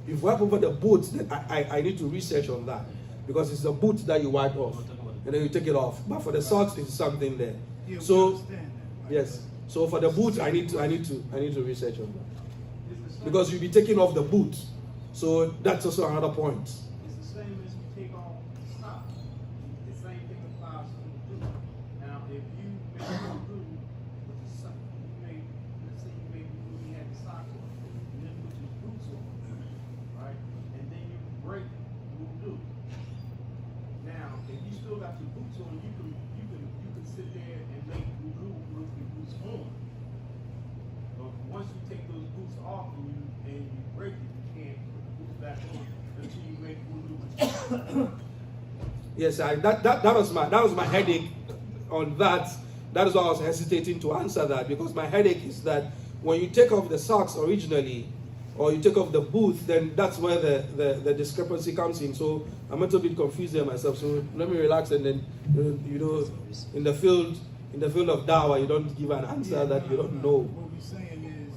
If you wipe over the boot, then I need to research on that. Because it's the boot that you wipe off. And then you take it off. But for the socks, it's something there. Yeah, we So understand that. yes. So for the boot, I need to research on that. It's the same, Because you'll be taking off the boot. So that's also another point. it's the same as you take off the sock. The same thing applies to the boot. Now, if you make a boot with the sock, let's say you had the sock on, and then put your boots on, right? And then you break wudu. Now, if you still got your boots on, you can sit there and make wudu with your boots on. But once you take those boots off and you break it, you can't put the boots back on until you make wudu with your Yes, that was my headache on that. That is why I was hesitating to answer that, because my headache is that when you take off the socks originally, or you take off the boot, then that's where the discrepancy comes in. So I'm a little bit confused there myself. So let me relax, and then in the field of dawah, you don't give an answer that you don't know. What we're saying is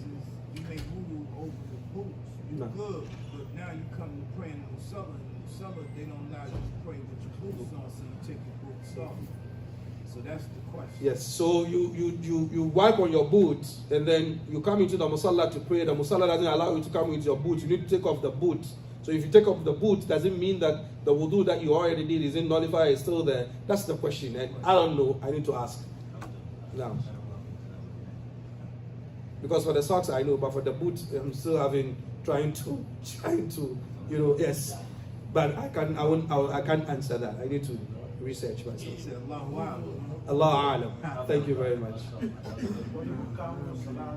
you make wudu over the boots. You're No. good, but now you come to pray in the summer. In the summer, they don't allow you to pray with your boots on, so you take your boots off. So that's the question. Yes, so you wipe on your boot, and then you come into the musalla to pray. The musalla doesn't allow you to come with your boot. You need to take off the boot. So if you take off the boot, does it mean that the wudu that you already did is in nullified, is still there? That's the question, and I don't know. I need to ask now. Because for the socks I know, but for the boot I'm still trying to yes. But I can't answer that. I need to research myself. He said, Allahu Akbar. Allah Alam. Thank you very much. When you come on Salat,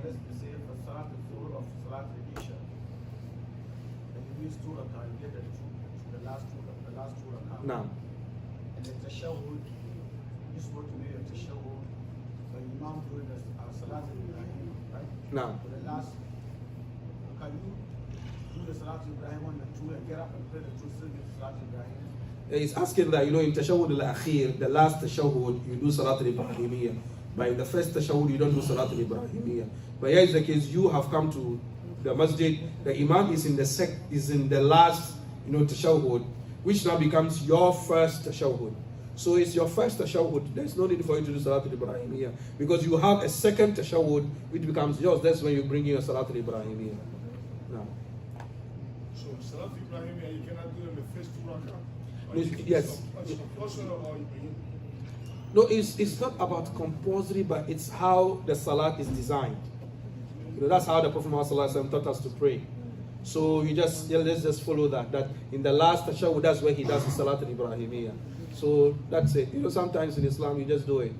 let's say for Salat al-Dhuhr or Salat al-Isha, and you use two rakah, you get the last two rakah. Now, And the tashahhud, you're supposed to read the tashahhud, the Imam doing the Salat al-Ibrahim, right? now, For the last, can you do the Salat al-Ibrahim on the two and get up and pray the two Salat al-Ibrahim? he's asking that, in Tashahhud al-Akhir, the last Tashahhud, you do Salat al-Ibrahimiyya. But in the first Tashahhud, you don't do Salat al-Ibrahimiyya. But here is the case, you have come to the Masjid, the Imam is in the last, Tashahhud, which now becomes your first Tashahhud. So it's your first Tashahhud. There's no need for you to do Salat al-Ibrahimiyya. Because you have a second Tashahhud, which becomes yours. That's when you bring in your Salat al-Ibrahimiyya. Now. So Salat Ibrahim, you cannot do it in the first two rakah? Yes. No, it's not about compulsory, but it's how the Salat is designed. That's how the Prophet Muhammad taught us to pray. So let's just follow that. That in the last tashahhud, that's where he does the Salat al-Ibrahimiyya. So that's it. Sometimes in Islam you just do it.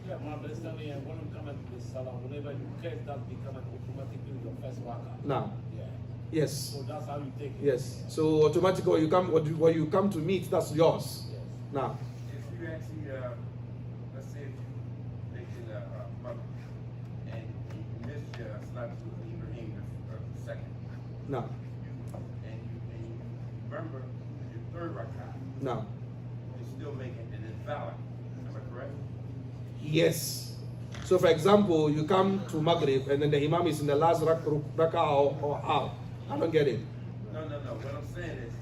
Yeah, but understanding when you come into the salah, whenever you catch that become automatically your first rakah. Now, Yeah. yes, So that's how you take it. yes. So automatically when you come to meet, that's yours. Yes. Now, If you actually, let's say if you making a mother and you miss your Salat Ibrahim the second, now, and you remember your third rakah, now. you still make it and it's valid. Am I correct? Yes. So for example, you come to Maghrib and then the Imam is in the last rak'ah or how? I don't get it. No. What I'm saying is,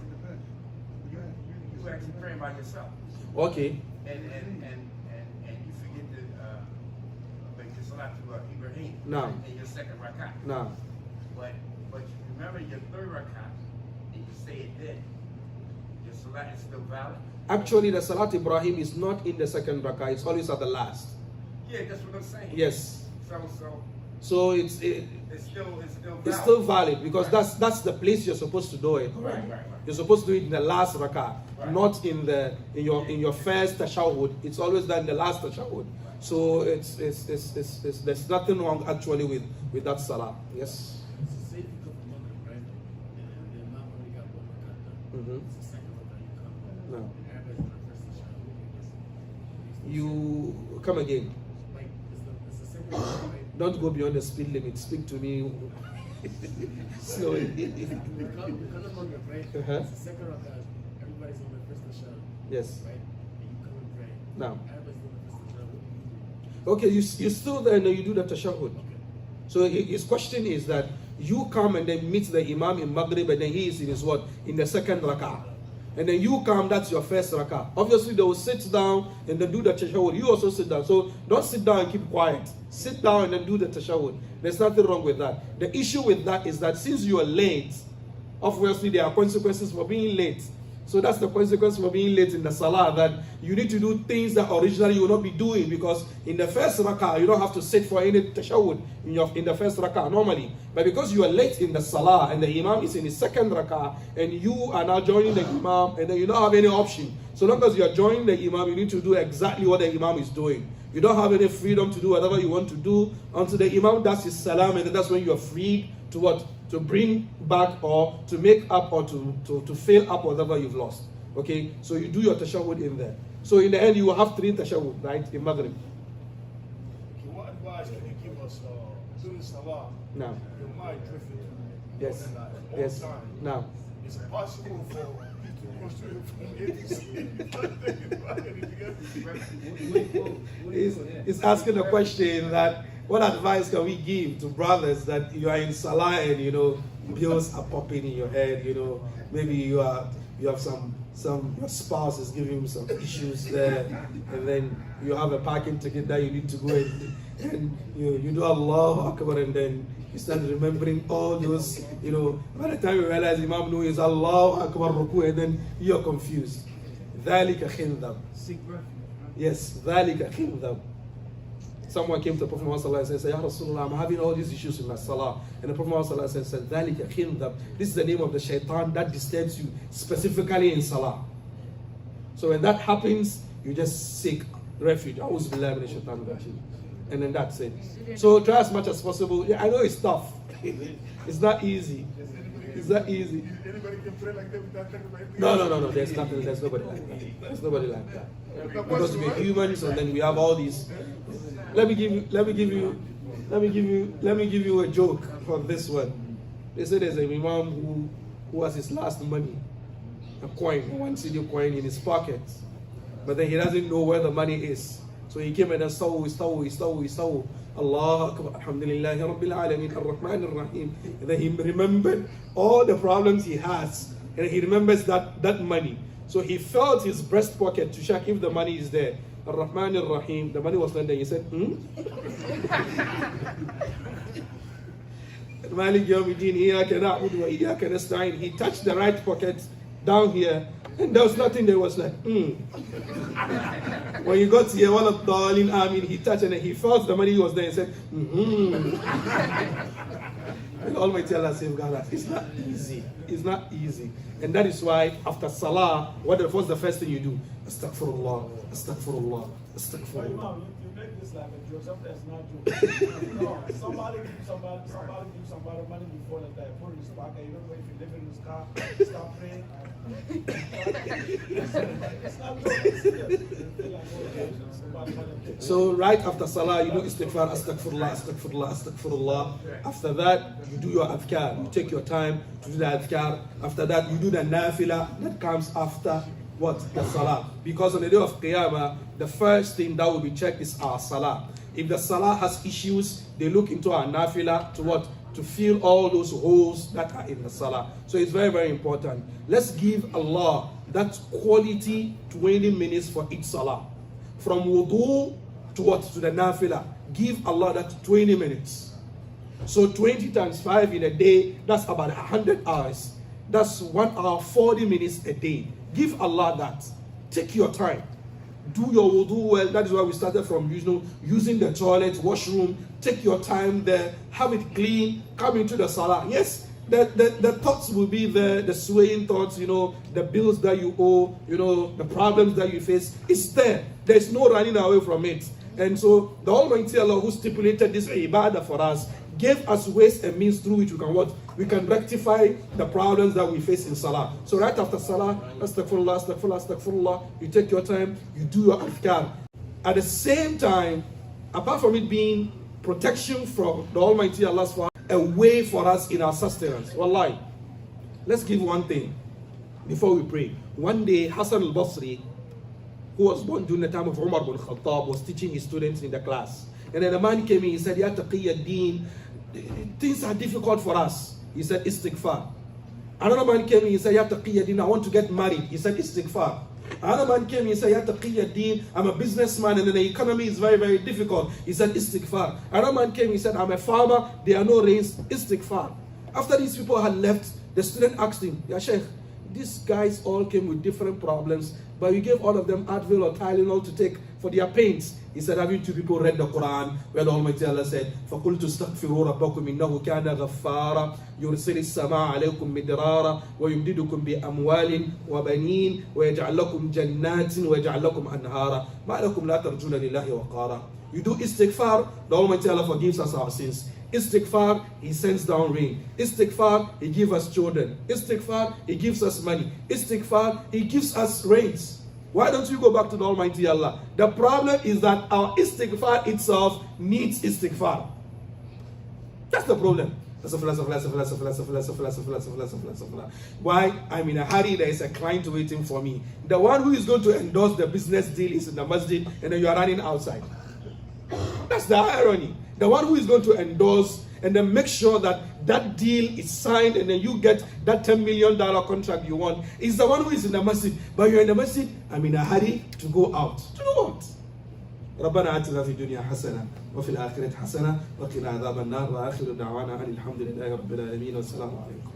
you actually praying by yourself, Okay. and you forget to make your Salat Ibrahim No. in your second rakah. Now, But you remember your third rakah, and you say it then. Your Salat is still valid. actually the Salat Ibrahim is not in the second rak'ah, it's always at the last. Yeah, that's what I'm saying. Yes. So So it's still valid. it's still valid because that's the place you're supposed to do it. Right. You're supposed to do it in the last rak'ah, Right. not in your first tashahhud. It's always done in the last tashahhud. So it's there's nothing wrong actually with that salah. Yes. Say you come to Maghrib, right? And the Imam only got one rakah done. Mhm. It's the second rakah you come. No. Everybody's in the first tashahhud. You come again. Like, it's the second rakah, right? Don't go beyond the speed limit. Speak to me slowly. We come to Maghrib, right? Uh-huh. It's the second rakah. Everybody's on the first tashahhud, Yes. right? And you come and pray. Now. Everybody's on the first tashahhud. What do you do? Okay, you still there, no, you do the tashahhud. So his question is that You come and then meet the Imam in Maghrib, and then he is in his what? In the second rak'ah. And then you come, that's your first rak'ah. Obviously, they will sit down and then do the tashahhud. You also sit down. So don't sit down and keep quiet. Sit down and then do the tashahhud. There's nothing wrong with that. The issue with that is that since you are late, obviously there are consequences for being late. So that's the consequence for being late in the salah, that you need to do things that originally you will not be doing, because in the first rak'ah you don't have to sit for any tashahhud in the first rak'ah normally. But because you are late in the salah and the imam is in his second rak'ah and you are now joining the imam, and then you don't have any option. So long as you are joining the imam, you need to do exactly what the imam is doing. You don't have any freedom to do whatever you want to do until the imam does his salam, and then that's when you are free to what? To bring back or to make up or to fill up whatever you've lost. Okay, so you do your tashahhud in there. So in the end, you will have 3 tashahhud, right, in Maghrib. Okay, what advice can you give us during Salah? Now, Your mind drifting. yes, All yes. the time. Now, Is it possible for you to go he's asking a question that what advice can we give to brothers that you are in salah and bills are popping in your head, maybe you have some your spouse is giving you some issues there, and then you have a parking ticket that you need to go and you do Allahu Akbar, and then you start remembering all those, by the time you realize Imam knows is Allahu Akbar ruku, and then you're confused. ذَلِكَ خِنْذَبْ. Seek refuge. Yes, ذَلِكَ خِنْذَبْ. Someone came to the Prophet Muhammad and said, Ya Rasulullah, I'm having all these issues in my salah. And the Prophet Muhammad said, ذَلِكَ خِنْذَبْ. This is the name of the shaitan that disturbs you, specifically in salah. So when that happens, you just seek refuge. A'udhu billahi minash shaitanir rajim. And then that's it. So try as much as possible. Yeah, I know it's tough. It's not easy. It's not easy. Anybody can pray like that without talking about No. There's nothing. There's nobody like that. There's nobody like that. Because we're humans, and then we have all these. Let me give you a joke on this one. They say there's an imam who has his last money, a coin, 1 cedi coin in his pocket, but then he doesn't know where the money is. So he came and then stawu. Allah Akbar, Alhamdulillahi Rabbil Alameen, Ar-Rahman Ar-Rahim. And then he remembered all the problems he has, and he remembers that money. So he felt his breast pocket to check if the money is there. Ar-Rahman Ar-Rahim, the money was not there. He said, Malik Yawmiddin, Iyaka na'budu wa iyaka nasta'in. He touched the right pocket down here, and there was nothing there. Was like, When he got here, one of darling Amin, he touched and he felt the money was there and said, And Almighty Allah safeguard us. It's not easy. It's not easy. And that is why after Salah, what's the first thing you do? Astaghfirullah, Astaghfirullah, Astaghfirullah. You make this like a joke, something that's not joke. No, somebody give somebody money before that day, put it in his pocket. You don't know if you live in his car, stop praying. It's not joke. So right after Salah, you do istighfar, astaghfirullah, astaghfirullah, astaghfirullah. After that, you do your adhkar. You take your time to do the adhkar. After that, you do the nafilah that comes after what? The Salah. Because on the day of Qiyamah, the first thing that will be checked is our Salah. If the Salah has issues, they look into our nafilah to what? To fill all those holes that are in the Salah. So it's very, very important. Let's give Allah that quality 20 minutes for each Salah. From wudu to what? To the nafilah. Give Allah that 20 minutes. So 20 times 5 in a day, that's about 100 hours. That's 1 hour, 40 minutes a day. Give Allah that. Take your time. Do your wudu well. That is why we started from using the toilet, washroom. Take your time there. Have it clean. Come into the salah. Yes, the thoughts will be there, the swaying thoughts, the bills that you owe, the problems that you face. It's there. There's no running away from it. And so the Almighty Allah who stipulated this ibadah for us gave us ways and means through which we can what? We can rectify the problems that we face in Salah. So right after Salah, astaghfirullah, astaghfirullah, astaghfirullah, you take your time, you do your adhkar. At the same time, apart from it being protection from the Almighty Allah, a way for us in our sustenance. Wallahi, let's give one thing before we pray. One day, Hassan al-Basri, who was born during the time of Umar bin Khattab, was teaching his students in the class. And then a man came in, he said, Ya Taqiyya ad-Din, things are difficult for us. He said, istighfar. Another man came in, he said, Ya taqiyya I want to get married. He said, istighfar. Another man came in, he said, Ya taqiyya I'm a businessman and the economy is very, very difficult. He said, istighfar. Another man came in, he said, I'm a farmer, there are no rains, istighfar. After these people had left, the student asked him, Ya Sheikh, these guys all came with different problems, but you gave all of them Advil or Tylenol to take for their pains. He said, haven't you people read the Quran where the Almighty Allah said, فَقُلْتُ اسْتَغْفِرُوا رَبَّكُمْ إِنَّهُ كَانَ غَفَّارًا يُرْسِلِ السَّمَاءَ عَلَيْكُمْ مِدْرَارًا وَيُمْدِدُكُمْ بِأَمْوَالٍ وَبَنِينَ وَيَجْعَلْ لَكُمْ جَنَّاتٍ وَيَجْعَلْ لَكُمْ أَنْهَارًا مَا لَكُمْ لَا تَرْجُونَ لِلَّهِ وَقَارًا. You do istighfar, the Almighty Allah forgives us our sins. Istighfar, He sends down rain. Istighfar, He gives us children. Istighfar, He gives us money. Istighfar, He gives us rains. Why don't you go back to the Almighty Allah? The problem is that our istighfar itself needs istighfar. That's the problem. Why? I'm in a hurry, there is a client waiting for me. The one who is going to endorse the business deal is in the masjid and then you are running outside. That's the irony. The one who is going to endorse and then make sure that that deal is signed and then you get that $10 million contract you want is the one who is in the masjid. But you're in the masjid, I'm in a hurry to go out. To do what? ربنا آتنا في الدنيا حسنة وفي الآخرة حسنة وقنا عذاب النار وآخر دعوانا أن الحمد لله رب العالمين والسلام عليكم.